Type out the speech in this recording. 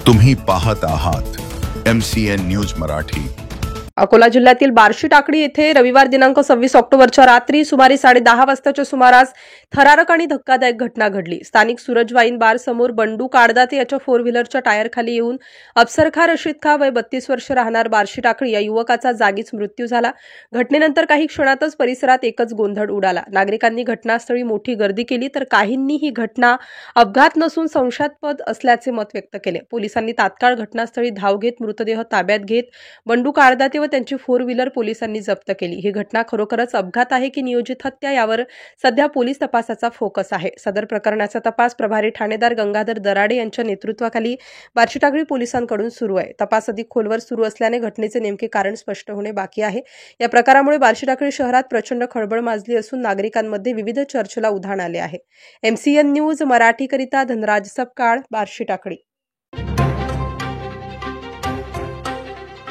तुम्ही पाहत आहात MCN न्यूज मराठी। अकोला जिल्ह्यातील बार्शी टाकळी येथे रविवार दिनांक 26 ऑक्टोबरच्या रात्री सुमारे 10:30 वाजताच्या सुमारास थरारक आणि धक्कादायक घटना घडली। स्थानिक सूरज वाईन बार समोर बंडू काडदाते याच्या 4 व्हीलरच्या टायर खाली येऊन अफसर खा रशीद खा वय 32 वर्ष राहणार बार्शी टाकळी या युवकाचा जागीच मृत्यू झाला। घटनेनंतर काही क्षणातच परिसरात एकच गोंधळ उडाला। नागरिकांनी घटनास्थळी मोठी गर्दी केली तर काहींनी ही घटना अपघात नसून संशयास्पद असल्याचे मत व्यक्त केले। पोलिसांनी तात्काळ घटनास्थळी धाव घेत मृतदेह ताब्यात घेत बंडू काडदाते व त्यांची 4 व्हीलर पोलिसांनी जप्त केली। ही घटना खरोखरच अपघात आहे की नियोजित हत्या यावर सध्या पोलीस तपासाचा फोकस आहे। सदर प्रकरणाचा तपास प्रभारी ठाणेदार गंगाधर दराडे यांच्या नेतृत्वाखाली बार्शी टाकळी पोलिसांकडून सुरू आहे। तपास अधिक खोलवर सुरू असल्याने घटनेचे नेमके कारण स्पष्ट होणे बाकी आहे। या प्रकारामुळे बार्शी टाकळी शहरात प्रचंड खळबळ माजली असून नागरिकांमध्ये विविध चर्चेला उधाण आले आहे। MCN न्यूज मराठीकरिता धनराज सपकाळ, बार्शी टाकळी।